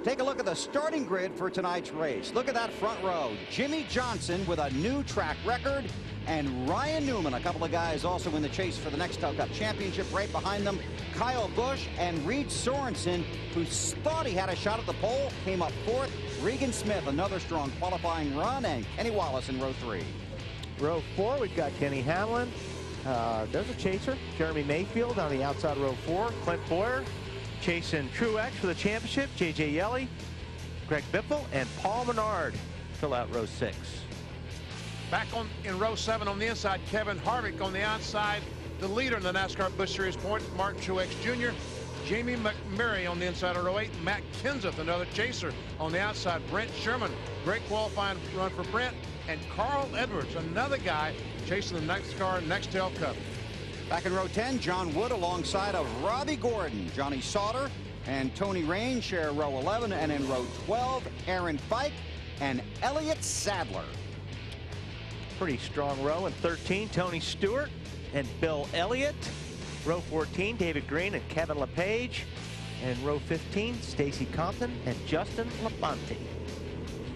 Take a look at the starting grid for tonight's race. Look at that front row. Jimmy Johnson with a new track record, and Ryan Newman, a couple of guys also in the chase for the Nextel Cup Championship. Right behind them, Kyle Busch and Reed Sorensen, who thought he had a shot at the pole, came up fourth. Regan Smith, another strong qualifying run, and Kenny Wallace in row 3. Row 4, we've got Kenny Hamlin. There's a chaser, Jeremy Mayfield on the outside row 4. Clint Boyer chasing Truex for the championship. J.J. Yeley, Greg Biffle, and Paul Menard fill out row 6. Back in row 7 on the inside, Kevin Harvick. On the outside, the leader in the NASCAR Busch Series points, Martin Truex Jr. Jamie McMurray on the inside of row 8. Matt Kenseth, another chaser on the outside. Brent Sherman, great qualifying run for Brent. And Carl Edwards, another guy chasing the NASCAR Nextel Cup. Back in row 10, John Wood alongside of Robbie Gordon. Johnny Sauter and Tony Rain share row 11. And in row 12, Aaron Fike and Elliott Sadler. Pretty strong row in 13, Tony Stewart and Bill Elliott. Row 14, David Green and Kevin LePage. And row 15, Stacy Compton and Justin Labonte.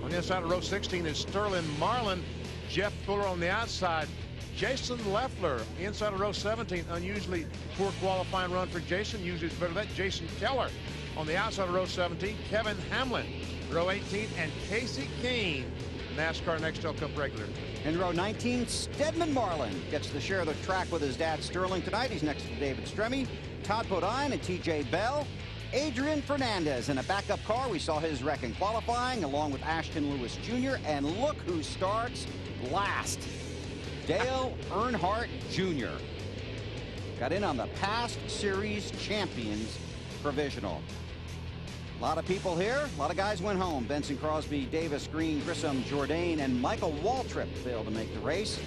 On the inside of row 16 is Sterling Marlin. Jeff Fuller on the outside. Jason Leffler inside of row 17. Unusually poor qualifying run for Jason. Usually it's better than that. Jason Keller on the outside of row 17. Kevin Hamlin, row 18. And Casey Kane, NASCAR Nextel Cup regular. In row 19, Stedman Marlin gets to share the track with his dad Sterling tonight. He's next to David Stremme, Todd Bodine, and T.J. Bell. Adrian Fernandez in a backup car. We saw his wreck in qualifying along with Ashton Lewis Jr. And look who starts last. Dale Earnhardt Jr. got in on the past series champions provisional. A lot of people here. A lot of guys went home. Benson Crosby, Davis, Green, Grissom, Jourdain, and Michael Waltrip failed to make the race.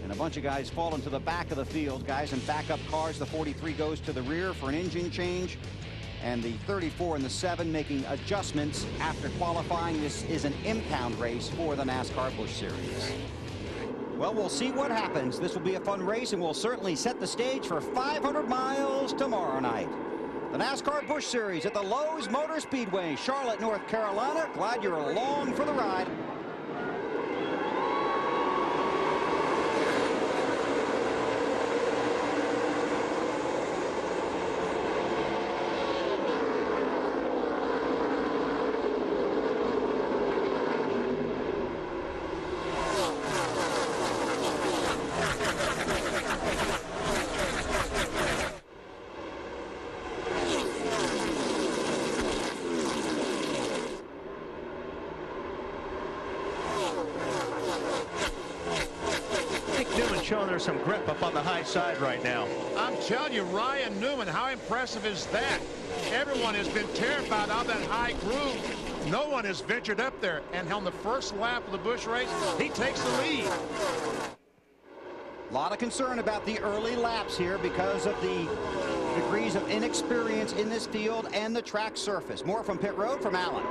And a bunch of guys fall into the back of the field. Guys in backup cars. The 43 goes to the rear for an engine change. And the 34 and the 7 making adjustments after qualifying. This is an impound race for the NASCAR Busch Series. Well, we'll see what happens. This will be a fun race, and we'll certainly set the stage for 500 miles tomorrow night. The NASCAR Busch Series at the Lowe's Motor Speedway, Charlotte, North Carolina. Glad you're along for the ride. Showing there's some grip up on the high side right now. I'm telling you, Ryan Newman, how impressive is that? Everyone has been terrified of that high groove. No one has ventured up there. And on the first lap of the Busch race, he takes the lead. A lot of concern about the early laps here because of the degrees of inexperience in this field and the track surface. More from pit road from Allen.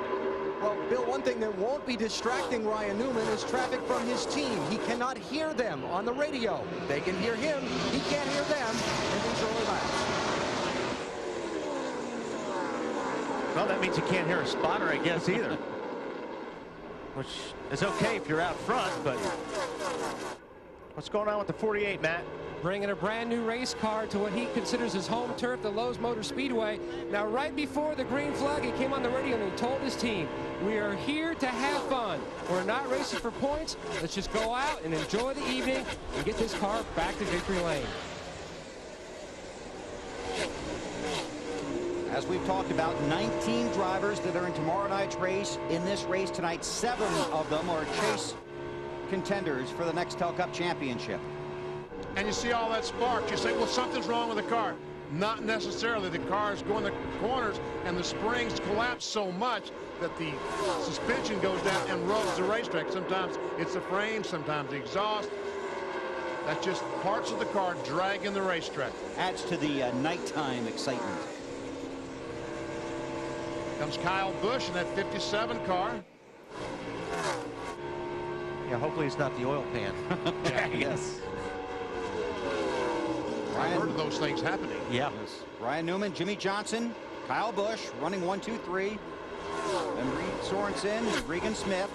Well, Bill, one thing that won't be distracting Ryan Newman is traffic from his team. He cannot hear them on the radio. They can hear him. He can't hear them in these early laps. Well, that means you can't hear a spotter, I guess, either. Which is okay if you're out front, but what's going on with the 48, Matt? Bringing a brand new race car to what he considers his home turf, the Lowe's Motor Speedway. Now, right before the green flag, he came on the radio and he told his team, we are here to have fun. We're not racing for points. Let's just go out and enjoy the evening and get this car back to victory lane. As we've talked about, 19 drivers that are in tomorrow night's race. In this race tonight, 7 of them are chase contenders for the Nextel Cup Championship. And you see all that spark. You say, well, something's wrong with the car. Not necessarily. The car is going the corners and the springs collapse so much that the suspension goes down and rubs the racetrack. Sometimes it's the frame, sometimes the exhaust. That's just parts of the car dragging the racetrack. Adds to the nighttime excitement. Comes Kyle Busch in that 57 car. Yeah, hopefully it's not the oil pan. Yeah, yes. I've heard of those things happening. Yeah. Yes. Ryan Newman, Jimmy Johnson, Kyle Busch running 1, 2, 3. And Reed Sorensen, Regan Smith.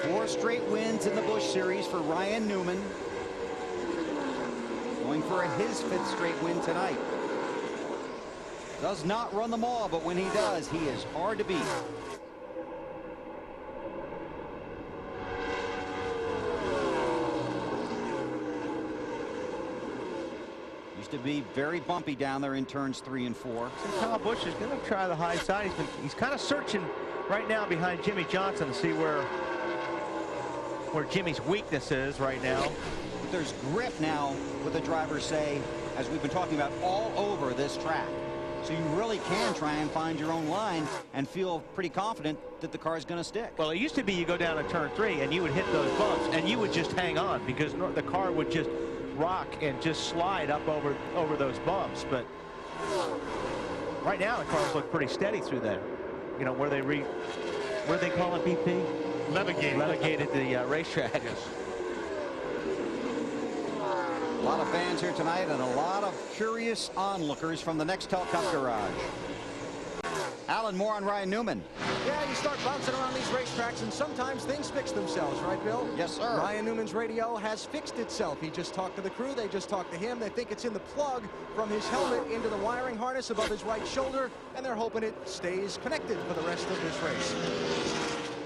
4 straight wins in the Busch Series for Ryan Newman. Going for his 5th straight win tonight. Does not run them all, but when he does, he is hard to beat. Used to be very bumpy down there in turns 3 and 4. So Kyle Busch is going to try the high side. He's kind of searching right now behind Jimmy Johnson to see where Jimmy's weakness is right now. But there's grip now, what the drivers say, as we've been talking about, all over this track. So you really can try and find your own line and feel pretty confident that the car is going to stick. Well, it used to be you go down to turn 3 and you would hit those bumps and you would just hang on because the car would just rock and just slide up over those bumps. But right now the cars look pretty steady through there. You know, where they call it, BP? Levigated the racetrack. Yes. A lot of fans here tonight and a lot of curious onlookers from the Nextel Cup garage. Alan, more on Ryan Newman. Yeah, you start bouncing around these racetracks and sometimes things fix themselves, right, Bill? Yes, sir. Ryan Newman's radio has fixed itself. He just talked to the crew. They just talked to him. They think it's in the plug from his helmet into the wiring harness above his right shoulder, and they're hoping it stays connected for the rest of this race.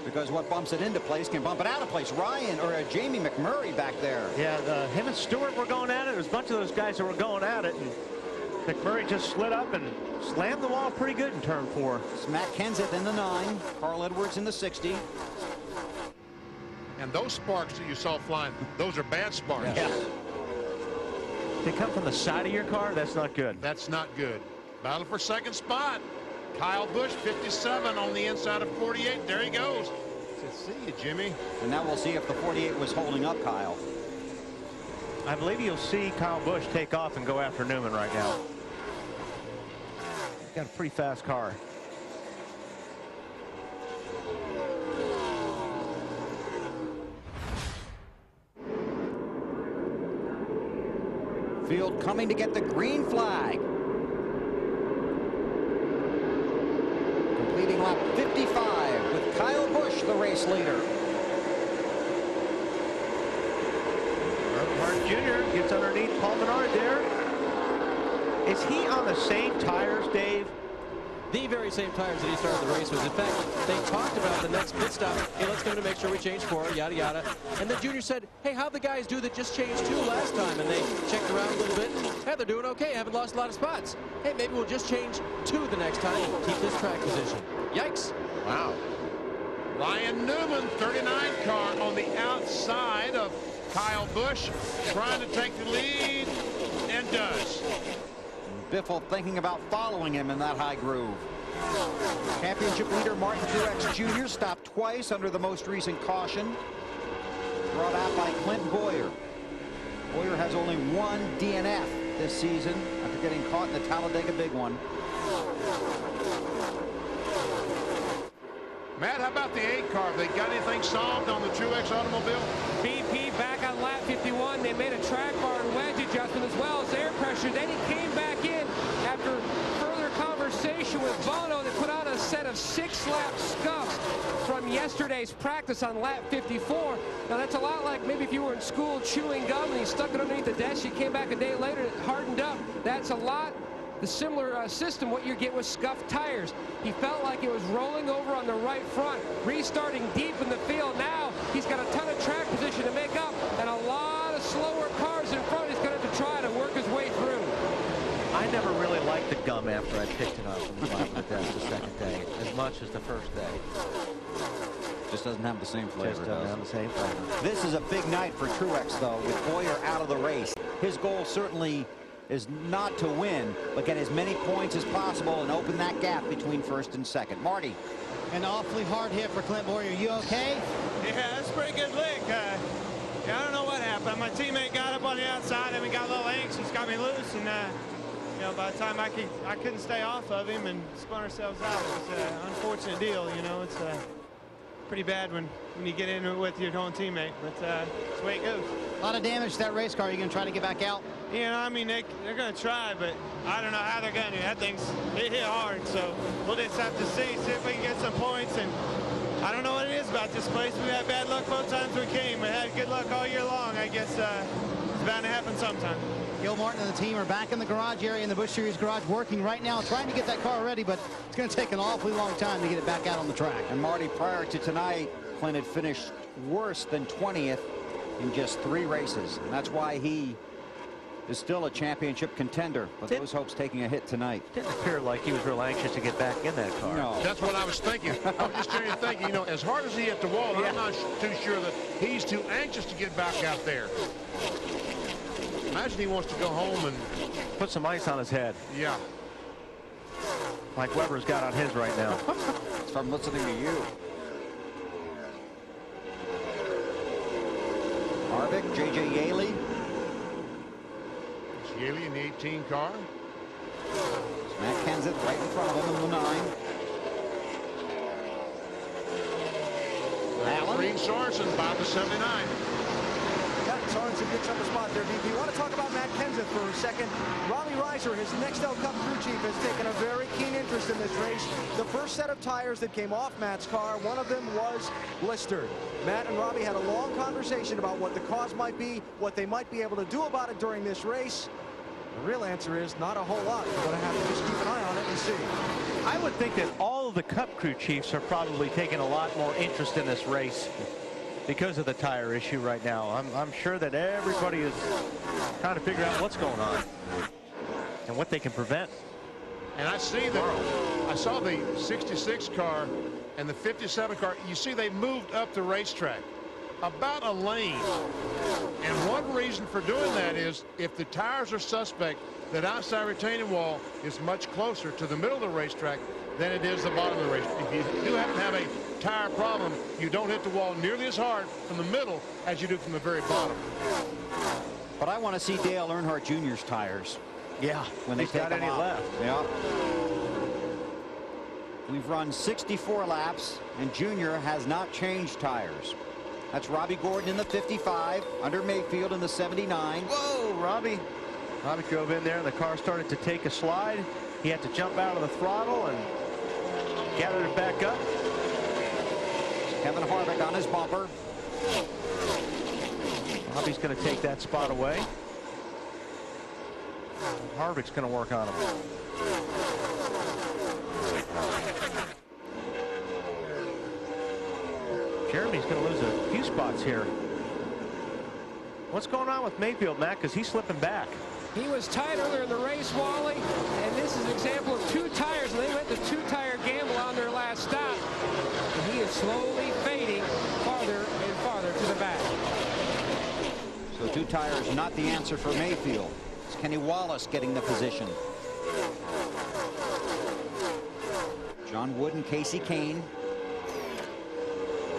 Because what bumps it into place can bump it out of place. Ryan, or Jamie McMurray back there. Yeah, him and Stewart were going at it. There's a bunch of those guys that were going at it. And McMurray just slid up and slammed the wall pretty good in turn 4. It's Matt Kenseth in the 9. Carl Edwards in the 60. And those sparks that you saw flying, those are bad sparks. Yeah. They come from the side of your car. That's not good. That's not good. Battle for second spot. Kyle Busch, 57 on the inside of 48. There he goes. Good to see you, Jimmy. And now we'll see if the 48 was holding up Kyle. I believe you'll see Kyle Busch take off and go after Newman right now. He's got a pretty fast car. Field coming to get the green flag. Completing lap 55 with Kyle Busch, the race leader. Earnhardt Jr. gets underneath Paul Menard there. Is he on the same tires, Dave? The very same tires that he started the race with. In fact, they talked about the next pit stop. Hey, let's go to make sure we change 4, yada, yada. And then Junior said, hey, how'd the guys do that just changed 2 last time? And they checked around a little bit. Hey, they're doing okay. Haven't lost a lot of spots. Hey, maybe we'll just change 2 the next time and keep this track position. Yikes. Wow. Ryan Newman, 39 car on the outside of Kyle Busch, trying to take the lead, and does. Biffle thinking about following him in that high groove. Championship leader Martin Truex Jr. stopped twice under the most recent caution. Brought out by Clint Boyer. Boyer has only 1 DNF this season after getting caught in the Talladega Big One. Matt, how about the 8 car? They got anything solved on the Truex automobile? BP back on lap 51. They made a track bar and wedge adjustment as well as air pressure. Then he came back in after further conversation with Bono that put out a set of 6-lap scuffs from yesterday's practice on lap 54. Now that's a lot like maybe if you were in school chewing gum and you stuck it underneath the desk, you came back a day later, it hardened up. That's a lot the similar system what you get with scuffed tires. He felt like it was rolling over on the right front, restarting deep in the field. Now he's got a ton of track position to make up and a lot of slower cars in front. He's going to have to try to work his way through. I never really liked the gum after I picked it up from the bottom of the desk the second day as much as the first day. Just doesn't have the same flavor. Just doesn't have the same flavor. This is a big night for Truex, though, with Boyer out of the race. His goal certainly is not to win, but get as many points as possible and open that gap between first and second. Marty. An awfully hard hit for Clint Boyer. You okay? Yeah, that's a pretty good lick. Yeah, I don't know what happened. My teammate got up on the outside and we got a little anxious, got me loose, and you know, by the time I couldn't stay off of him and spun ourselves out. It was an unfortunate deal. You know, it's pretty bad when you get into it with your own teammate. But that's the way it goes. A lot of damage to that race car. Are you going to try to get back out? You know, I mean, they're going to try, but I don't know how they're going to. That thing's hit hard, so we'll just have to see if we can get some points. And I don't know what it is about this place. We had bad luck both times we came. We had good luck all year long. I guess it's bound to happen sometime. Gil Martin and the team are back in the garage area in the Busch Series garage, working right now, trying to get that car ready, but it's going to take an awfully long time to get it back out on the track. And Marty, prior to tonight, Clint had finished worse than 20th in just 3 races. And that's why he is still a championship contender, but those hopes taking a hit tonight. Didn't appear like he was real anxious to get back in that car. No. That's what I was thinking. I was just trying to think, you know, as hard as he hit the wall, I'm not too sure that he's too anxious to get back out there. Imagine he wants to go home and put some ice on his head. Yeah. Like Weber's got on his right now. It's from listening to you. Harvick, J.J. Yaley. It's Yaley in the 18 car. It's Matt Kenseth right in front of him in the 9. Allen. Green Sorensen by the 79. Sorensen picks up a spot there, VP. Want to talk about Matt Kenseth for a second? Robbie Reiser, his Nextel Cup crew chief, has taken a very keen interest in this race. The first set of tires that came off Matt's car, one of them was blistered. Matt and Robbie had a long conversation about what the cause might be, what they might be able to do about it during this race. The real answer is not a whole lot. We're going to have to just keep an eye on it and see. I would think that all of the Cup crew chiefs are probably taking a lot more interest in this race because of the tire issue right now. I'm sure that everybody is trying to figure out what's going on and what they can prevent. And I see that I saw the 66 car and the 57 car. You see they moved up the racetrack about a lane. And one reason for doing that is if the tires are suspect, that outside retaining wall is much closer to the middle of the racetrack than it is the bottom of the racetrack. If you do happen to have a tire problem, you don't hit the wall nearly as hard from the middle as you do from the very bottom. But I want to see Dale Earnhardt Jr.'s tires. Yeah, when they he's take got them any off. left. Yeah. We've run 64 laps, and Junior has not changed tires. That's Robbie Gordon in the 55, under Mayfield in the 79. Whoa, Robbie drove in there, and the car started to take a slide. He had to jump out of the throttle and gathered it back up. Kevin Harvick on his bumper. Robbie's going to take that spot away. Harvick's going to work on him. Jeremy's going to lose a few spots here. What's going on with Mayfield, Matt? Because he's slipping back. He was tight earlier in the race, Wally, and this is an example of 2 tires, and they went the 2-tire gamble on their last stop. And he is slowly fading farther and farther to the back. So 2 tires not the answer for Mayfield. It's Kenny Wallace getting the position. John Wood and Casey Kane.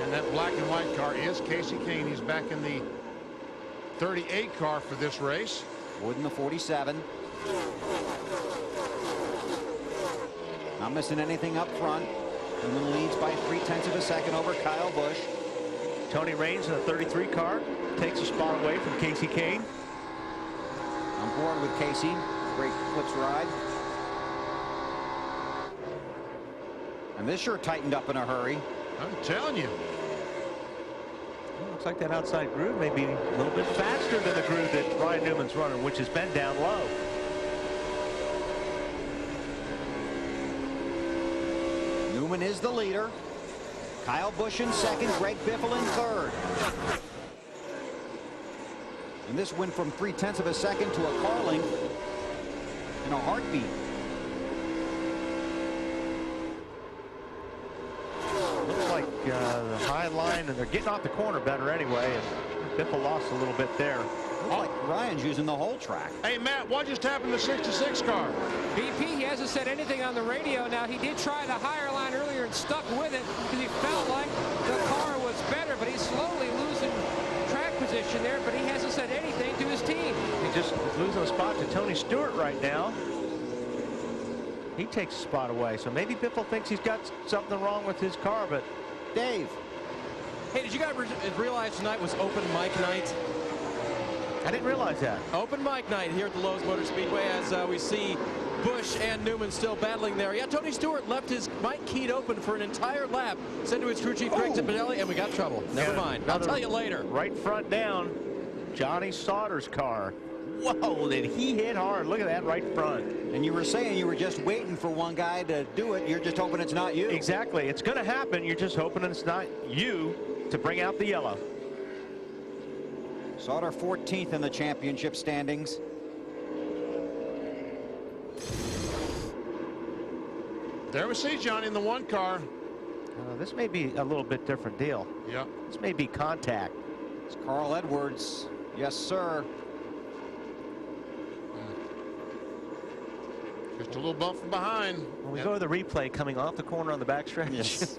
And that black and white car is Casey Kane. He's back in the 38 car for this race. Wood in the 47. Not missing anything up front. Newman leads by 0.3 of a second over Kyle Busch. Tony Raines in the 33 car takes a spot away from Casey Kane. On board with Casey. Great Clips ride. And this sure tightened up in a hurry. I'm telling you. Looks like that outside groove may be a little bit faster than the groove that Ryan Newman's running, which has been down low. Newman is the leader. Kyle Busch in second. Greg Biffle in third. And this went from 0.3 of a second to a car length in a heartbeat. Looks like the high line, and they're getting off the corner better anyway, and Biffle lost a little bit there. Looks like Ryan's using the whole track. Hey, Matt, what just happened to the 66 car? BP, he hasn't said anything on the radio. Now, he did try the higher line earlier and stuck with it because he felt like the car was better, but he's slowly losing track position there, but he hasn't said anything to his team. He just is losing a spot to Tony Stewart right now. He takes a spot away, so maybe Biffle thinks he's got something wrong with his car, but Dave, Hey, did you guys realize tonight was open mic night? I didn't realize that. Open mic night here at the Lowe's Motor Speedway as we see Busch and Newman still battling there. Yeah, Tony Stewart left his mic keyed open for an entire lap, said to his crew chief Greg Timpinelli, and we got trouble. Never mind. I'll tell you later. Right front down, Johnny Sauter's car. Whoa, did he hit hard. Look at that right front. And you were saying you were just waiting for one guy to do it. You're just hoping it's not you. Exactly. It's going to happen. You're just hoping it's not you to bring out the yellow. Sauter 14th in the championship standings. There we see Johnny in the one car. This may be a little bit different deal. Yeah. This may be contact. It's Carl Edwards. Yes, sir. Just a little bump from behind. When we go to the replay coming off the corner on the backstretch. Yes.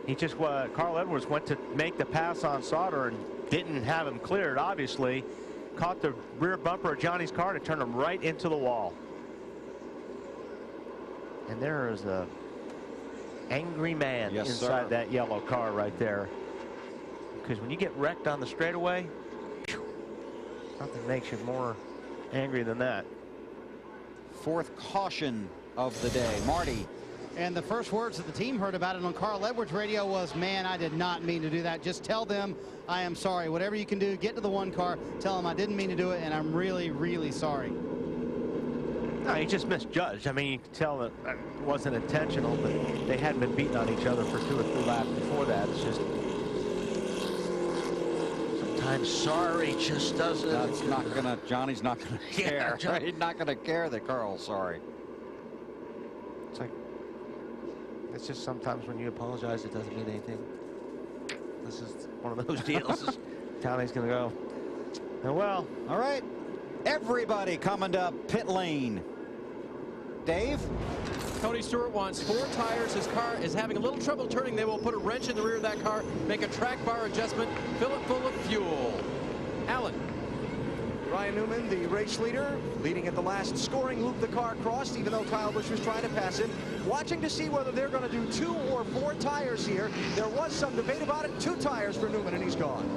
He just, Carl Edwards went to make the pass on Sauter and didn't have him cleared, obviously. Caught the rear bumper of Johnny's car and turned him right into the wall. And there is a angry man inside that yellow car right there. Because when you get wrecked on the straightaway, nothing makes you more angry than that. Fourth caution of the day. Marty. And the first words that the team heard about it on Carl Edwards' radio was, man, I did not mean to do that. Just tell them I am sorry. Whatever you can do, get to the one car, tell them I didn't mean to do it, and I'm really, really sorry. No, he just misjudged. I mean, you can tell that it wasn't intentional, but they hadn't been beating on each other for 2 or 3 laps before that. It's just sometimes sorry just doesn't. That's not gonna. Johnny's not gonna care. Yeah, He's not gonna care that Carl's sorry. It's like, it's just sometimes when you apologize, it doesn't mean anything. This is one of those deals. Johnny's gonna go, oh, well. All right. Everybody coming to pit lane. Dave? Tony Stewart wants 4 tires. His car is having a little trouble turning. They will put a wrench in the rear of that car, make a track bar adjustment, fill it full of fuel. Alan. Ryan Newman, the race leader, leading at the last scoring loop the car crossed, even though Kyle Busch was trying to pass him. Watching to see whether they're going to do 2 or 4 tires here. There was some debate about it. 2 tires for Newman, and he's gone.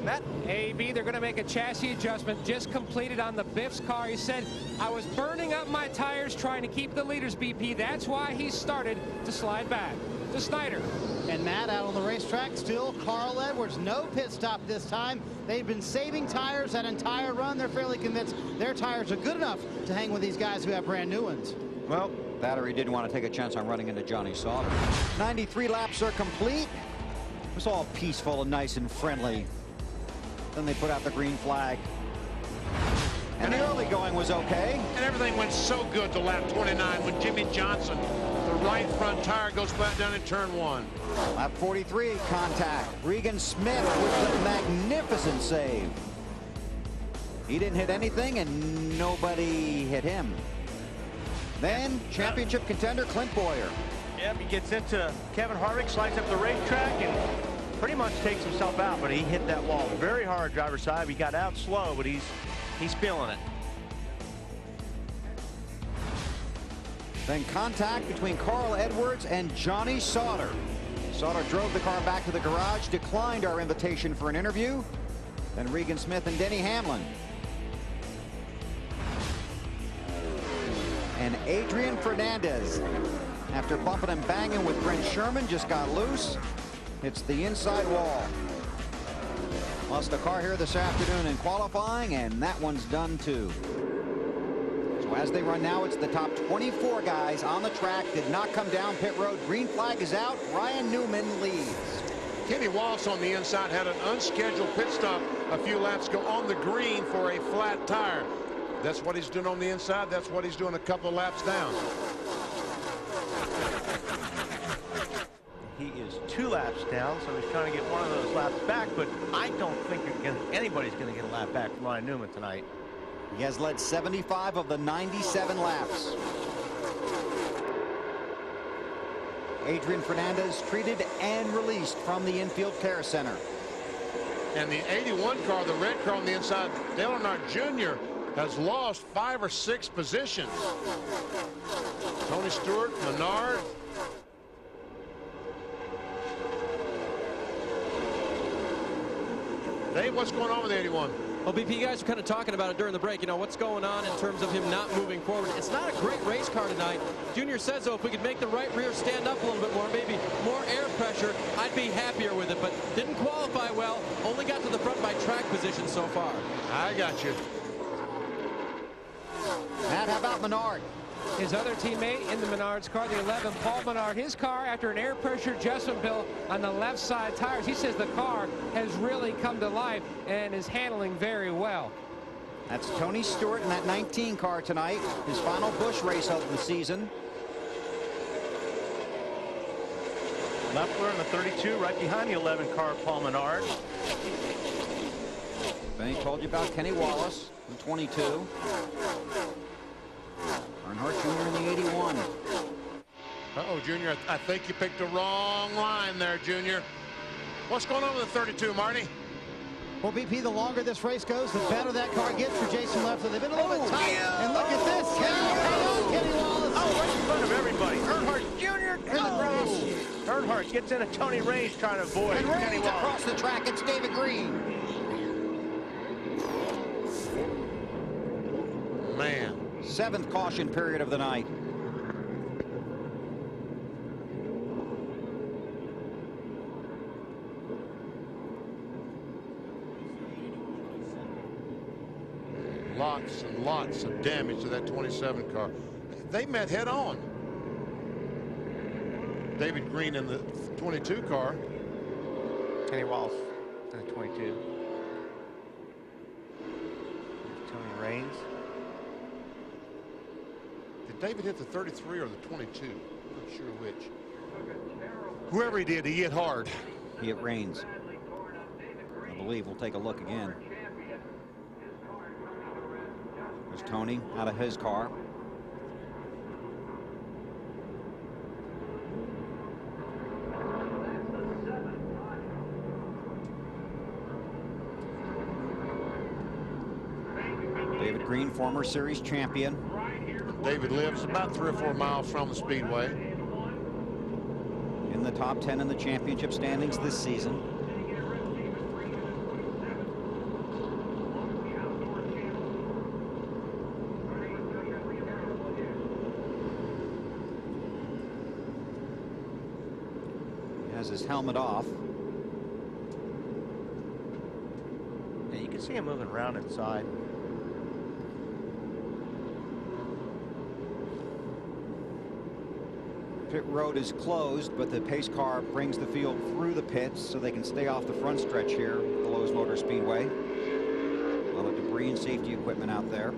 Matt? AB, they're going to make a chassis adjustment just completed on the Biff's car. He said, I was burning up my tires trying to keep the leader's BP. That's why he started to slide back. To Snyder. And Matt, out on the racetrack, still Carl Edwards. No pit stop this time. They've been saving tires that entire run. They're fairly convinced their tires are good enough to hang with these guys who have brand new ones. Well, Battery didn't want to take a chance on running into Johnny Sauter. 93 laps are complete. It was all peaceful and nice and friendly. Then they put out the green flag. And the early going was okay. And everything went so good to lap 29 when Jimmy Johnson, the right front tire, goes flat down in turn 1. Lap 43, contact. Regan Smith with the magnificent save. He didn't hit anything and nobody hit him. Then championship contender Clint Boyer. Yep, he gets into Kevin Harvick, slides up the racetrack and pretty much takes himself out, but he hit that wall very hard driver's side. He got out slow, but he's feeling it. Then contact between Carl Edwards and Johnny Sauter. Sauter drove the car back to the garage, declined our invitation for an interview. Then Regan Smith and Denny Hamlin. And Adrian Fernandez, after bumping and banging with Brent Sherman, just got loose. It's the inside wall. Lost a car here this afternoon in qualifying, and that one's done too. So as they run now, it's the top 24 guys on the track. Did not come down pit road. Green flag is out. Ryan Newman leads. Kenny Wallace on the inside had an unscheduled pit stop a few laps ago on the green for a flat tire. That's what he's doing on the inside. That's what he's doing a couple of laps down. He is 2 laps down, so he's trying to get one of those laps back, but I don't think anybody's going to get a lap back from Ryan Newman tonight. He has led 75 of the 97 laps. Adrian Fernandez treated and released from the infield care center. And the 81 car, the red car on the inside, Dale Earnhardt Jr. has lost 5 or 6 positions. Tony Stewart, Menard. Dave, what's going on with 81? Well, BP, you guys are kind of talking about it during the break. You know, what's going on in terms of him not moving forward. It's not a great race car tonight. Junior says, though, if we could make the right rear stand up a little bit more, maybe more air pressure, I'd be happier with it. But didn't qualify well. Only got to the front by track position so far. I got you. Matt, how about Menard? His other teammate in the Menard's car, the 11, Paul Menard, his car after an air pressure adjustment bill on the left side tires. He says the car has really come to life and is handling very well. That's Tony Stewart in that 19 car tonight. His final Busch race of the season. Leffler in the 32, right behind the 11 car, Paul Menard. Benny told you about Kenny Wallace in 22. Earnhardt Jr. in the 81. Uh-oh, Junior, I think you picked the wrong line there, Junior. What's going on with the 32, Marty? Well, BP, the longer this race goes, the better that car gets for Jason Leffler. They've been a little bit tight. And look at this. Kenny Wallace. Oh, right in front of everybody. Earnhardt Jr. in the grass. Earnhardt gets into Tony Raines trying to avoid And Kenny Raines Wallace. across the track. It's David Green. Man. 7th caution period of the night. Lots and lots of damage to that 27 car. They met head on. David Green in the 22 car. Kenny Wallace in the 22. Here's Tony Raines. Did David hit the 33 or the 22? I'm not sure which. Whoever he did, he hit hard. He hit Raines. I believe we'll take a look again. There's Tony out of his car. David Green, former series champion. David lives about 3 or 4 miles from the Speedway. In the top 10 in the championship standings this season. He has his helmet off. Yeah, you can see him moving around inside. Pit road is closed, but the pace car brings the field through the pits so they can stay off the front stretch here at the Lowe's Motor Speedway. A lot of debris and safety equipment out there.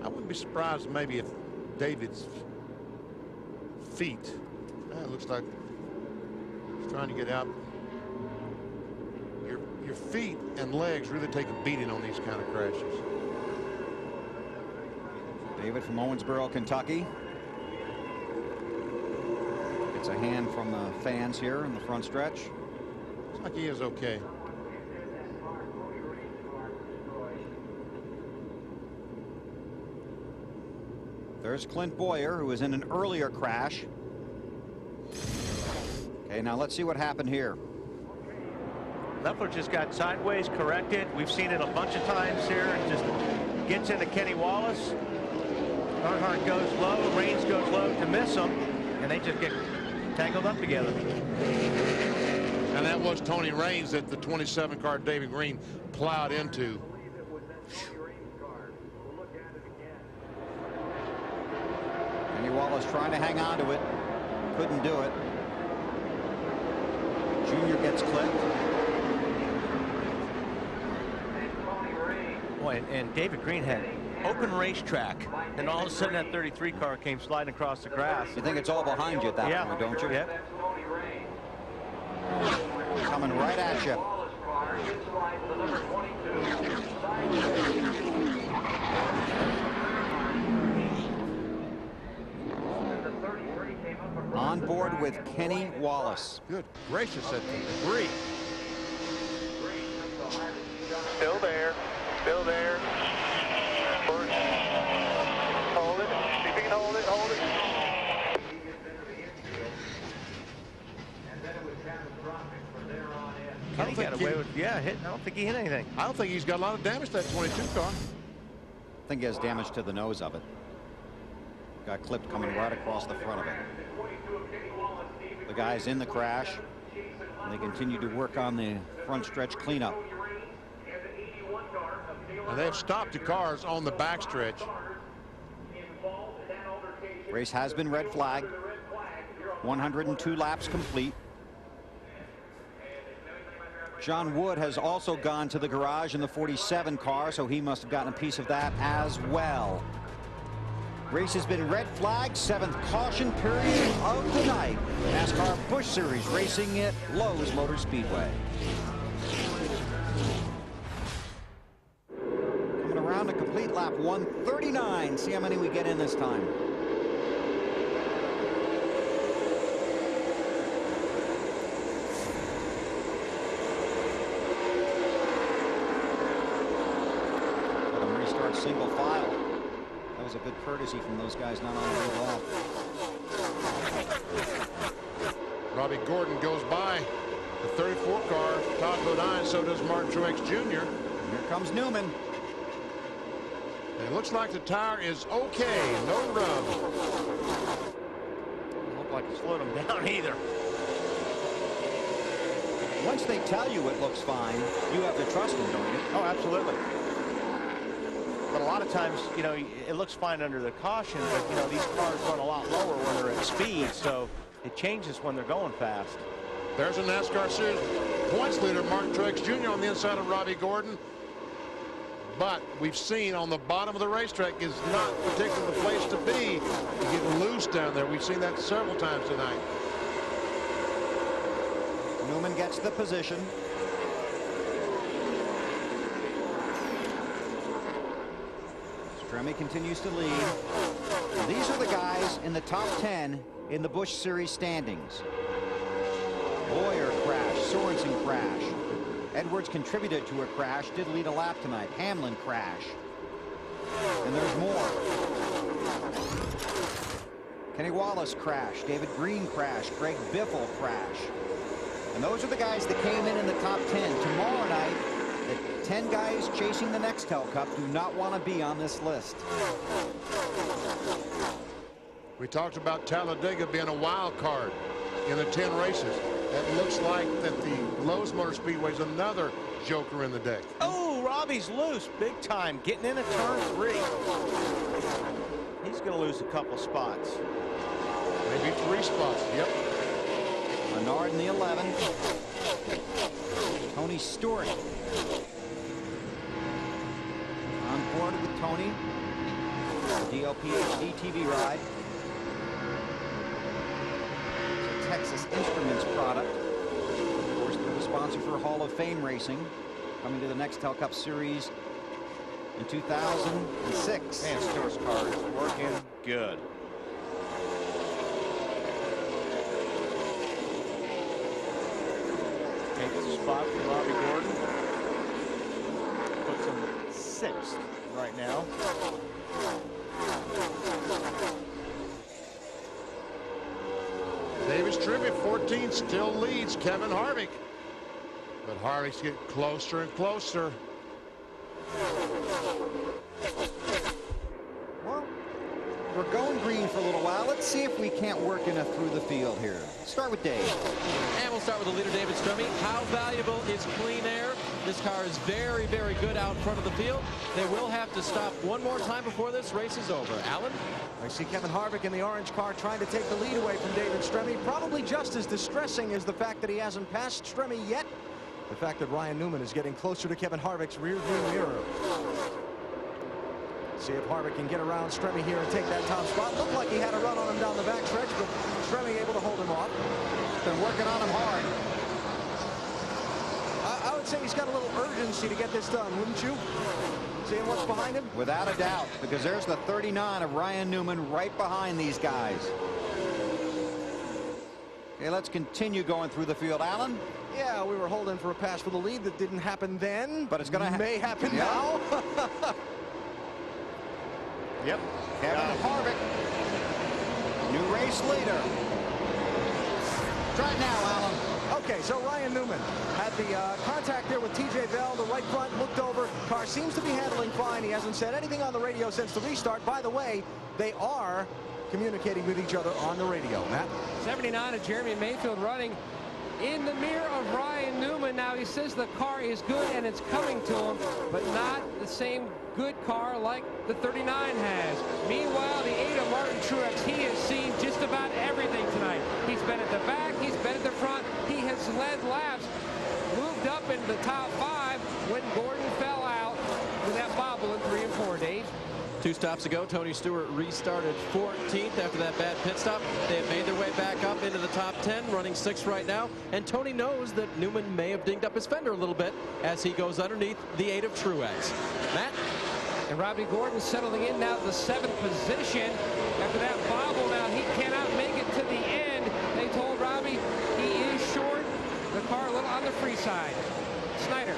I wouldn't be surprised maybe if David's feet, it looks like he's trying to get out. Your feet and legs really take a beating on these kind of crashes. David from Owensboro, Kentucky. Gets a hand from the fans here in the front stretch. Looks like he is okay. There's Clint Boyer, who was in an earlier crash. Okay, now let's see what happened here. Leffler just got sideways corrected. We've seen it a bunch of times here. It just gets into Kenny Wallace. Earnhardt goes low, Raines goes low to miss him, and they just get tangled up together. And that was Tony Raines that the 27 car David Green plowed into. Kenny Wallace trying to hang on to it. Couldn't do it. Junior gets clipped. Boy, and David Green had open racetrack, and all of a sudden that 33 car came sliding across the grass. You think it's all behind you at that point, don't you? Yep. Coming right at you. On board with Kenny Wallace. Good gracious, at the debris. Still there. Still there. Hold it. See if you can hold it. Hold it. away with, yeah, hit. I don't think he hit anything. I don't think he's got a lot of damage to that 22 car. I think he has damage to the nose of it. Got clipped coming right across the front of it. The guy's in the crash, and they continue to work on the front stretch cleanup. And they've stopped the cars on the backstretch. Race has been red flagged. 102 laps complete. John Wood has also gone to the garage in the 47 car, so he must have gotten a piece of that as well. Race has been red flagged, 7th caution period of the night. NASCAR Busch Series racing at Lowe's Motor Speedway. Coming around to complete lap 139. See how many we get in this time. Single file. That was a good courtesy from those guys not on the way off. Robbie Gordon goes by the 34 car. Todd Bodine, so does Martin Truex Jr. Here comes Newman. It looks like the tire is okay. No rub. Doesn't look like it slowed him down either. Once they tell you it looks fine, you have to trust them, don't you? Oh, absolutely. But a lot of times, you know, it looks fine under the caution, but, you know, these cars run a lot lower when they're at speed, so it changes when they're going fast. There's a NASCAR Series points leader, Martin Truex Jr. on the inside of Robbie Gordon. But we've seen on the bottom of the racetrack is not particularly the place to be. You get loose down there. We've seen that several times tonight. Newman gets the position. Stremme continues to lead. These are the guys in the top 10 in the Busch Series standings. Boyer crash, Sorensen crash. Edwards contributed to a crash, did lead a lap tonight. Hamlin crash. And there's more. Kenny Wallace crash, David Green crash, Greg Biffle crash. And those are the guys that came in the top 10. Tomorrow night, the 10 guys chasing the Nextel Cup do not want to be on this list. We talked about Talladega being a wild card in the 10 races. It looks like that the Lowe's Motor Speedway is another joker in the deck. Oh, Robbie's loose big time, getting in at turn 3. He's going to lose a couple spots. Maybe 3 spots. Yep. Menard in the 11. Tony Stewart on board with Tony. DLP HD TV ride. It's a Texas Instruments product. Of course, they're the sponsor for Hall of Fame racing. Coming to the Nextel Cup Series in 2006. Man, Stewart's car is working good. Takes a spot for Robbie Gordon. Puts him 6th right now. Davis Trivia 14 still leads Kevin Harvick. But Harvick's getting closer and closer. Well, we're going green for a little while. Let's see if we can't work in a through the field here. Start with Dave. And we'll start with the leader, David Stremme. How valuable is clean air? This car is very, very good out front of the field. They will have to stop one more time before this race is over. Alan? I see Kevin Harvick in the orange car trying to take the lead away from David Stremme. Probably just as distressing as the fact that he hasn't passed Stremme yet. The fact that Ryan Newman is getting closer to Kevin Harvick's rearview mirror. See if Harvick can get around Stremme here and take that top spot. Looked like he had a run on him down the backstretch, but Stremme able to hold him off. Been working on him hard. I would say he's got a little urgency to get this done, wouldn't you? Seeing what's behind him? Without a doubt, because there's the 39 of Ryan Newman right behind these guys. Okay, let's continue going through the field. Alan? Yeah, we were holding for a pass for the lead that didn't happen then. But it's going to may happen now. Yep. Kevin Harvick, new race leader. Try it now, Alan. Okay, so Ryan Newman had the contact there with TJ Bell. The right front looked over. Car seems to be handling fine. He hasn't said anything on the radio since the restart. By the way, they are communicating with each other on the radio. Matt? 79 of Jeremy Mayfield running in the mirror of Ryan Newman. Now, he says the car is good and it's coming to him, but not the same good car like the 39 has. Meanwhile, the 8 of Martin Truex, he has seen just about everything tonight. He's been at the back, he's been at the front, he has led laps, moved up into the top 5 when Gordon fell out with that bobble in 3 and 4, Dave. 2 stops ago, Tony Stewart restarted 14th after that bad pit stop. They have made their way back up into the top 10, running 6th right now. And Tony knows that Newman may have dinged up his fender a little bit as he goes underneath the 8 of Truex. Matt? And Robbie Gordon settling in now to the 7th position. After that bobble now, he cannot make it to the end. They told Robbie he is short. The car a little on the free side. Snyder.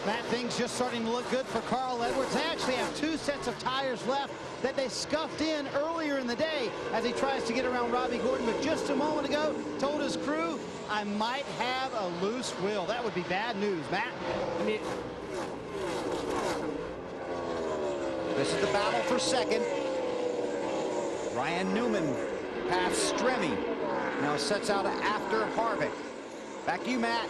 That thing's just starting to look good for Carl Edwards. They actually have 2 sets of tires left that they scuffed in earlier in the day as he tries to get around Robbie Gordon. But just a moment ago, told his crew, I might have a loose wheel. That would be bad news. Matt? This is the battle for second. Ryan Newman past Stremme. Now sets out after Harvick. Back to you, Matt.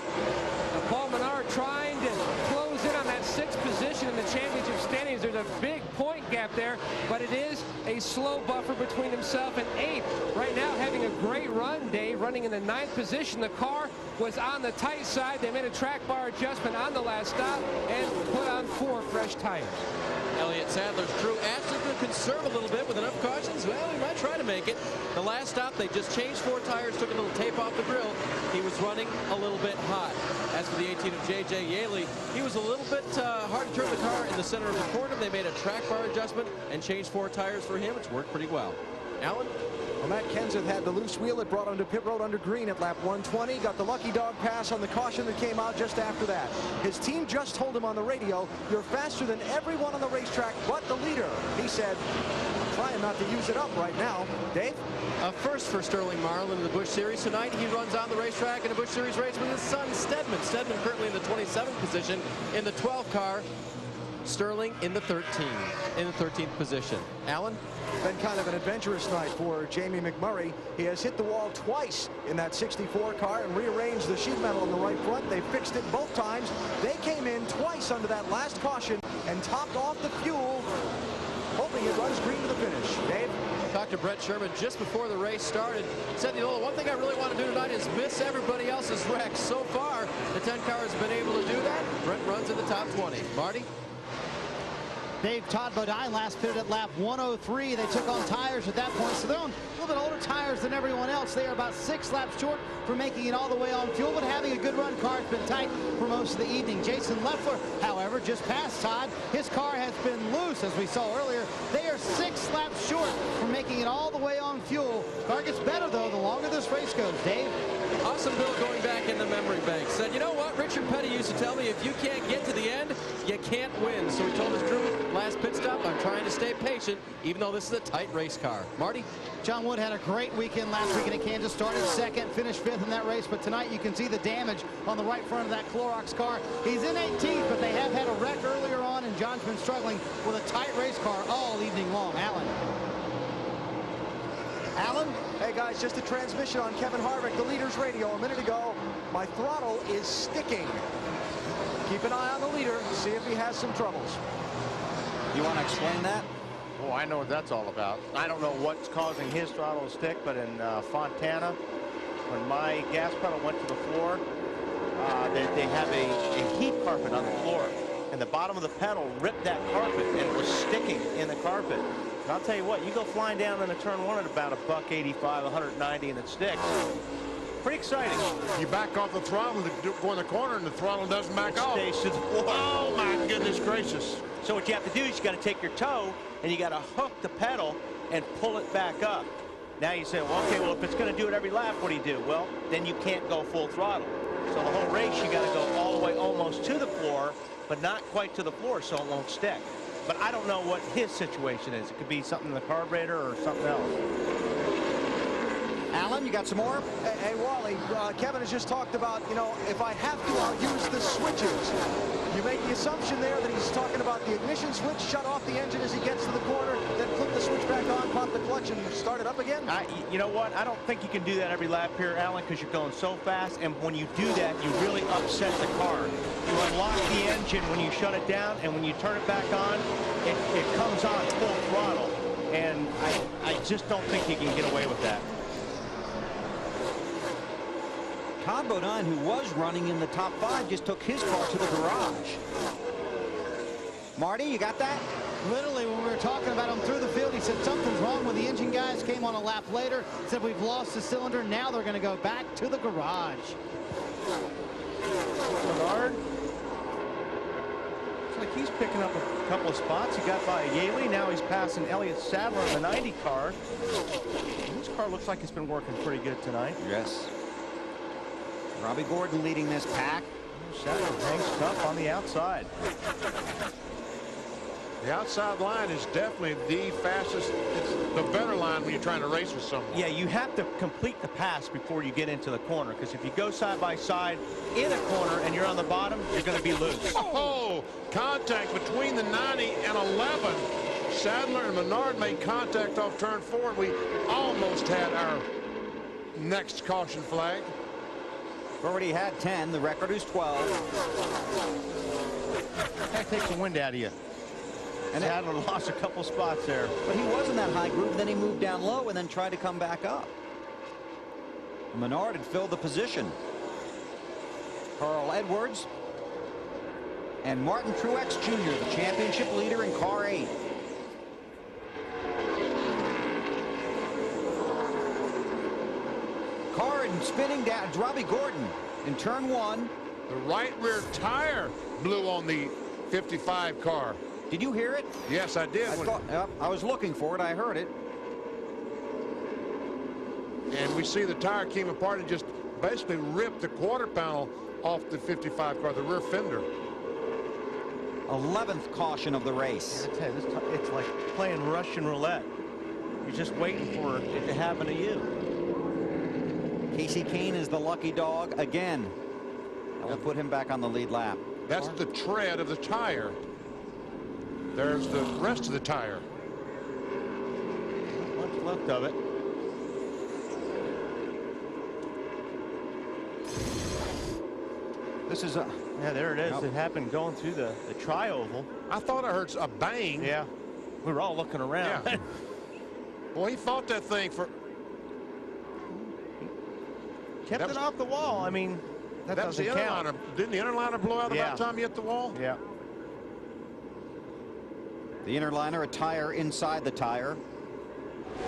Now Paul Menard trying to close in on that 6th position in the championship standings. There's a big point gap there, but it is a slow buffer between himself and 8th. Right now having a great run, Dave, running in the 9th position. The car was on the tight side. They made a track bar adjustment on the last stop and put on 4 fresh tires. Elliott Sadler's crew asked him to conserve a little bit with enough cautions. Well, he might try to make it. The last stop, they just changed 4 tires, took a little tape off the grill. He was running a little bit hot. As for the 18 of J.J. Yaley, he was a little bit hard to turn the car in the center of the corner. They made a track bar adjustment and changed 4 tires for him. It's worked pretty well. Alan? Well, Matt Kenseth had the loose wheel. It brought him to pit road under green at lap 120. Got the lucky dog pass on the caution that came out just after that. His team just told him on the radio, you're faster than everyone on the racetrack but the leader. He said, I'm trying not to use it up right now. Dave? A first for Sterling Marlin in the Busch Series tonight. He runs on the racetrack in a Busch Series race with his son Stedman. Stedman currently in the 27th position in the 12 car. Sterling in the 13th position. Alan? Been kind of an adventurous night for Jamie McMurray. He has hit the wall twice in that 64 car and rearranged the sheet metal on the right front. They fixed it both times. They came in twice under that last caution and topped off the fuel, hoping it runs green to the finish. Dave? Talked to Brett Sherman just before the race started. Said, you know, the one thing I really want to do tonight is miss everybody else's wrecks. So far, the 10 car has been able to do that. Brett runs in the top 20. Marty? Dave, Todd Bodine last pitted at lap 103. They took on tires at that point, so they're on a little bit older tires than everyone else. They are about 6 laps short for making it all the way on fuel, but having a good run. Car's been tight for most of the evening. Jason Leffler, however, just passed Todd. His car has been loose, as we saw earlier. They are 6 laps short for making it all the way on fuel. Car gets better, though, the longer this race goes. Dave? Awesome Bill going back in the memory bank. Said, you know what? Richard Petty used to tell me, if you can't get to the end, you can't win. So he told his crew, last pit stop, I'm trying to stay patient, even though this is a tight race car. Marty? John Wood had a great weekend last weekend at Kansas. Started 2nd, finished 5th in that race. But tonight you can see the damage on the right front of that Clorox car. He's in 18th, but they have had a wreck earlier on, and John's been struggling with a tight race car all evening long. Alan? Alan? Hey guys, just a transmission on Kevin Harvick, the leader's radio a minute ago. My throttle is sticking. Keep an eye on the leader, see if he has some troubles. You want to explain that? Oh, I know what that's all about. I don't know what's causing his throttle to stick, but in Fontana, when my gas pedal went to the floor, they have a heat carpet on the floor, and the bottom of the pedal ripped that carpet, and it was sticking in the carpet. And I'll tell you what, you go flying down into turn 1 at about $185, 190, and it sticks. Pretty exciting. You back off the throttle to go in the corner, and the throttle doesn't back off. Stays to the floor. Oh, my goodness gracious. So what you have to do is you got to take your toe and you got to hook the pedal and pull it back up. Now you say, well, okay, well, if it's going to do it every lap, what do? Well, then you can't go full throttle. So the whole race, you got to go all the way almost to the floor, but not quite to the floor, so it won't stick. But I don't know what his situation is. It could be something in the carburetor or something else. Alan, you got some more? Hey, Wally, Kevin has just talked about, you know, if I have to, I'll use the switches. You make the assumption there that he's talking about the ignition switch, shut off the engine as he gets to the corner, then flip the switch back on, pop the clutch, and start it up again? You know what? I don't think you can do that every lap here, Alan, because you're going so fast. And when you do that, you really upset the car. You unlock the engine when you shut it down, and when you turn it back on, it comes on full throttle. And I just don't think you can get away with that. Todd Bodine, who was running in the top 5, just took his car to the garage. Marty, you got that? Literally, when we were talking about him through the field, he said something's wrong with the engine, guys. Came on a lap later, said we've lost the cylinder. Now they're going to go back to the garage. Bernard. Looks like he's picking up a couple of spots. He got by Yaley. Now he's passing Elliott Sadler in the 90 car. His car looks like it's been working pretty good tonight. Yes. Robbie Gordon leading this pack. Sadler hangs tough on the outside. The outside line is definitely the fastest. It's the better line when you're trying to race with someone. Yeah, you have to complete the pass before you get into the corner, because if you go side by side in a corner and you're on the bottom, you're going to be loose. Oh, contact between the 90 and 11. Sadler and Menard made contact off turn 4. We almost had our next caution flag. Already had 10. The record is 12. That takes the wind out of you. And Sadler lost a couple spots there. But he was in that high groove, then he moved down low and then tried to come back up. Menard had filled the position. Carl Edwards and Martin Truex Jr., the championship leader in car 8. Car and spinning down. It's Robbie Gordon in turn 1. The right rear tire blew on the 55 car. Did you hear it? Yes, I did. I was looking for it. I heard it. And we see the tire came apart and just basically ripped the quarter panel off the 55 car, the rear fender. 11th caution of the race. I tell you, it's like playing Russian roulette. You're just waiting for it to happen to you. Casey Kane is the lucky dog again. That will put him back on the lead lap. That's the tread of the tire. There's the rest of the tire. What's left of it? This is a... Yeah, there it is. Nope. It happened going through the tri-oval. I thought I heard a bang. Yeah. We were all looking around. Yeah. Boy, he fought that thing for... Kept it off the wall. I mean, that was the doesn't inner count. liner. Didn't the inner liner blow out Yeah. about the time you hit the wall? Yeah. The inner liner, a tire inside the tire.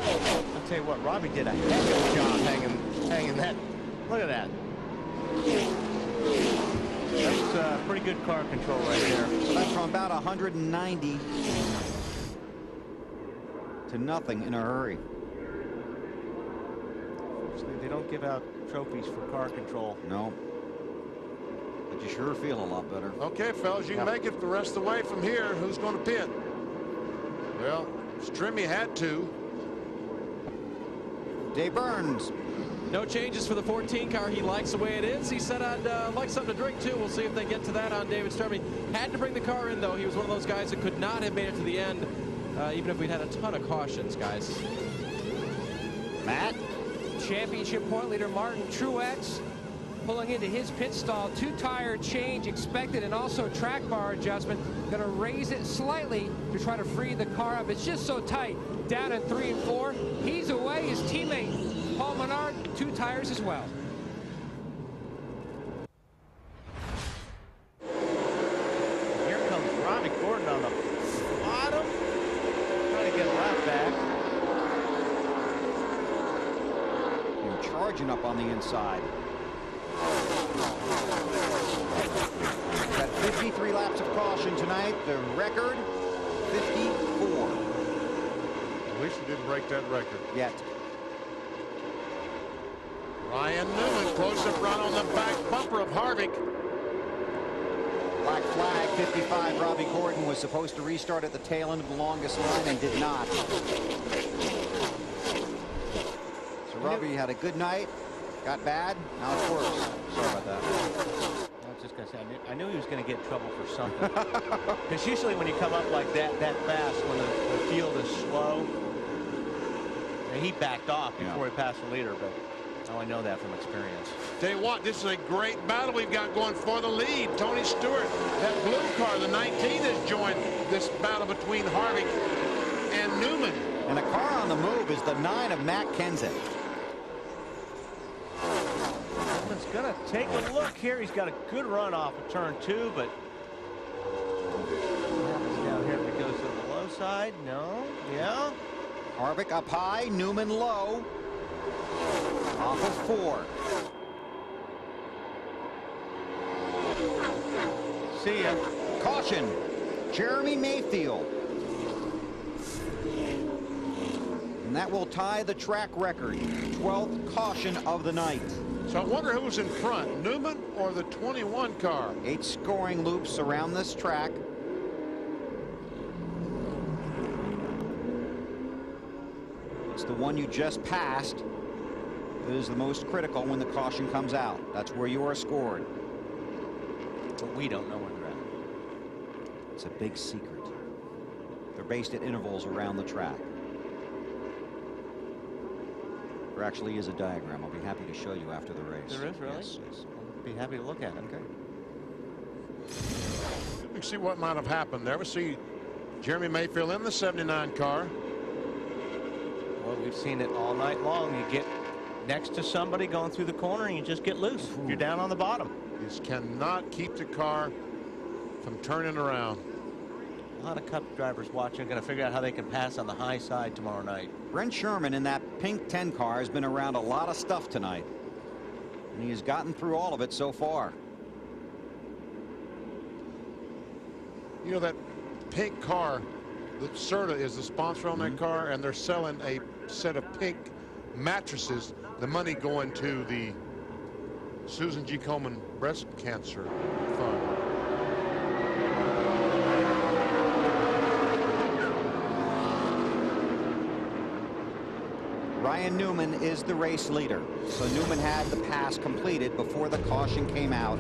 I'll tell you what, Robbie did a heck of a job hanging that. Look at that. That's pretty good car control right there. So that's from about 190 to nothing in a hurry. They don't give out trophies for car control. No. But you sure feel a lot better. Okay, fellas, you can make it the rest of the way from here. Who's going to pit? Well, Strimmy had to. Dave Burns. No changes for the 14 car. He likes the way it is. He said, I'd like something to drink, too. We'll see if they get to that on David Strimmy. Had to bring the car in, though. He was one of those guys that could not have made it to the end, even if we'd had a ton of cautions, guys. Matt. Championship point leader Martin Truex pulling into his pit stall. 2-tire change expected, and also track bar adjustment. Going to raise it slightly to try to free the car up. It's just so tight. Down in 3 and 4. He's away. His teammate Paul Menard, 2 tires as well. Here comes Robbie Gordon on the bottom. Trying to get a lap back. And charging up on the inside. Got 53 laps of caution tonight. The record, 54. I wish we didn't break that record. Yet. Ryan Newman, close-up run on the back bumper of Harvick. Black flag, 55. Robbie Gordon was supposed to restart at the tail end of the longest line and did not. So Robbie had a good night, got bad, now it's worse. Sorry about that. I was just going to say, I knew he was going to get in trouble for something. Because usually when you come up like that fast, when the field is slow, and he backed off before he passed the leader, but now I know that from experience. Tell you what, this is a great battle we've got going for the lead. Tony Stewart, that blue car, the 19, has joined this battle between Harvick and Newman. And a car on the move is the 9 of Matt Kenseth. Newman's going to take a look here. He's got a good run off of turn 2, but what happens down here if it goes to the low side? No. Yeah. Harvick up high, Newman low. Off of 4. See ya. Caution, Jeremy Mayfield. And that will tie the track record. 12th caution of the night. So I wonder who's in front, Newman or the 21 car? 8 scoring loops around this track. It's the one you just passed that is the most critical when the caution comes out. That's where you are scored. But we don't know where they're at. It's a big secret. They're based at intervals around the track. There actually is a diagram. I'll be happy to show you after the race. There is, really? Yes, yes. I'll be happy to look at it. Okay. We can see what might have happened there. We see Jeremy Mayfield in the 79 car. Well, we've seen it all night long. You get next to somebody going through the corner and you just get loose. You're down on the bottom. You just cannot keep the car from turning around. A lot of Cup drivers watching are going to figure out how they can pass on the high side tomorrow night. Brent Sherman in that pink 10 car has been around a lot of stuff tonight. And he has gotten through all of it so far. You know, that pink car, the Serta is the sponsor on that car, and they're selling a set of pink mattresses. The money going to the Susan G. Komen Breast Cancer Fund. Ryan Newman is the race leader. So Newman had the pass completed before the caution came out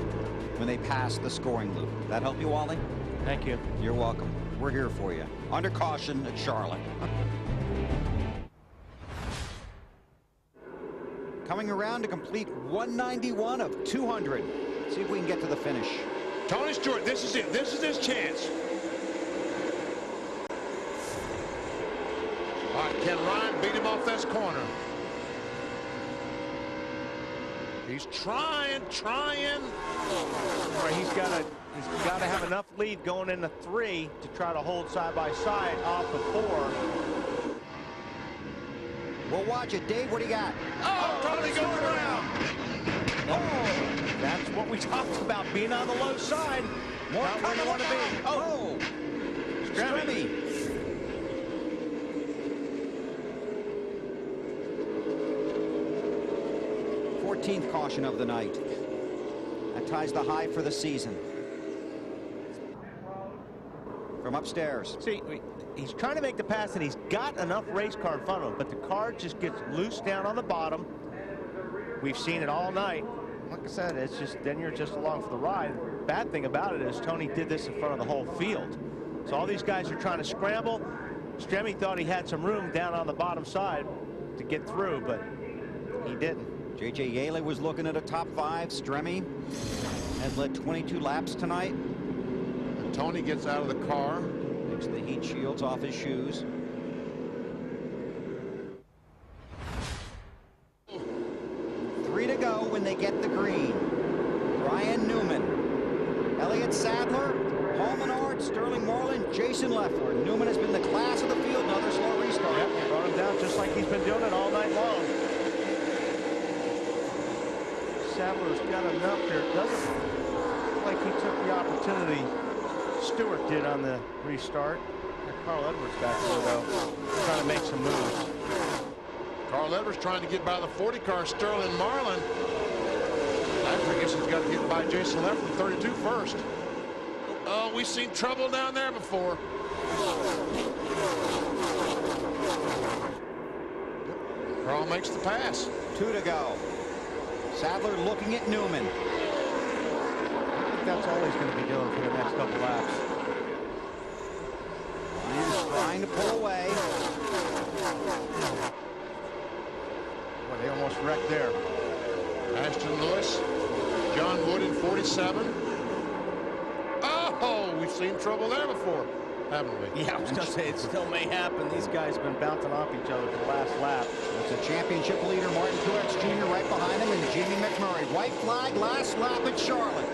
when they passed the scoring loop. That help you, Wally? Thank you. You're welcome. We're here for you. Under caution at Charlotte. Coming around to complete 191 of 200. See if we can get to the finish. Tony Stewart, this is it. This is his chance. All right, can Ryan beat him off this corner? He's trying. Right, he's got to have enough lead going into 3 to try to hold side by side off of 4. We'll watch it. Dave, what do you got? Oh, Tony goes around. Oh, that's what we talked about, being on the low side. More Not where you want to be. Oh, Stremme. 14th caution of the night. That ties the high for the season. From upstairs. See, he's trying to make the pass, and he's got enough race car in front of him, but the car just gets loose down on the bottom. We've seen it all night. Like I said, it's just, then you're just along for the ride. Bad thing about it is Tony did this in front of the whole field. So all these guys are trying to scramble. Stremme thought he had some room down on the bottom side to get through, but he didn't. J.J. Yeley was looking at a top 5. Stremme has led 22 laps tonight. And Tony gets out of the car. Takes the heat shields off his shoes. Three to go when they get the green. Ryan Newman, Elliott Sadler, Paul Menard, Sterling Marlin, Jason Leffler. Newman has been the class of the field. Another slow restart. Yep, brought him down just like he's been doing it all night long. Sadler's got enough here. It doesn't look like he took the opportunity Stewart did on the restart. Carl Edwards back there, though, trying to make some moves. Carl Edwards trying to get by the 40 car, Sterling Marlin. I guess he's got to get by Jason Leffler, 32 first. Oh, we've seen trouble down there before. Carl Bell makes the pass. 2 to go. Sadler looking at Newman. I think that's all he's going to be doing for the next couple laps. Ryan's trying to pull away. Well, they almost wrecked there. Ashton Lewis, John Wood in 47. Oh, we've seen trouble there before, haven't we? Yeah, I was going to say, it still may happen. These guys have been bouncing off each other for the last lap. It's a championship leader, Martin Truex Jr. right behind him, and Jamie McMurray. White flag, last lap at Charlotte.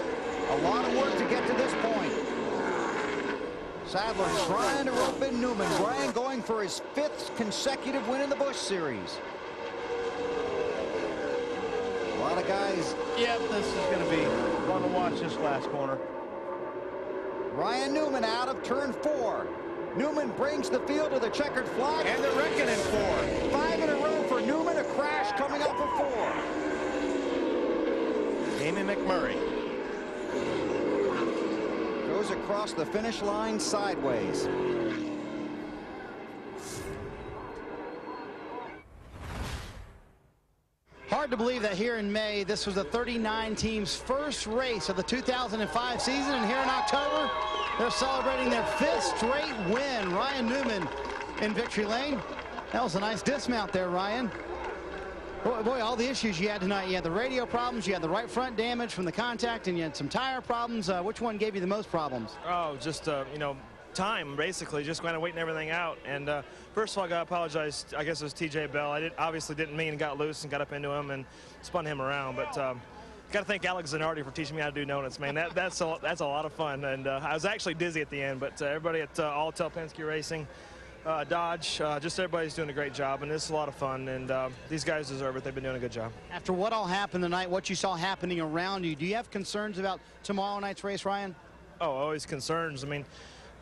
A lot of work to get to this point. Sadler trying to rope in Newman. Ryan going for his 5th consecutive win in the Busch Series. A lot of guys. Yep, this is going to be fun to watch this last corner. Ryan Newman out of turn 4. Newman brings the field to the checkered flag. And they're wrecking in 4. 5 in a row for Newman. A crash coming off of 4. Jamie McMurray goes across the finish line sideways. Hard to believe that here in May, this was the 39 team's first race of the 2005 season, and here in October, they're celebrating their 5th straight win. Ryan Newman in victory lane. That was a nice dismount there, Ryan. Boy, all the issues you had tonight. You had the radio problems, you had the right front damage from the contact, and you had some tire problems. Which one gave you the most problems? Oh, just, you know, time, basically, just kind of waiting everything out. And first of all, I got to apologize. I guess it was TJ Bell. I obviously didn't mean and got loose and got up into him and spun him around. But got to thank Alex Zanardi for teaching me how to do donuts, man. That's a lot of fun. And I was actually dizzy at the end. But everybody at Alltel Penske Racing, Dodge, just everybody's doing a great job. And this is a lot of fun. And these guys deserve it. They've been doing a good job. After what all happened tonight, what you saw happening around you, do you have concerns about tomorrow night's race, Ryan? Oh, always concerns. I mean,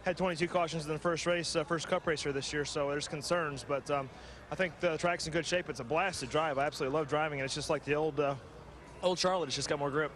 had 22 cautions in the first race, first Cup racer this year, so there's concerns. But I think the track's in good shape. It's a blast to drive. I absolutely love driving, and it's just like the old Charlotte. It's just got more grip.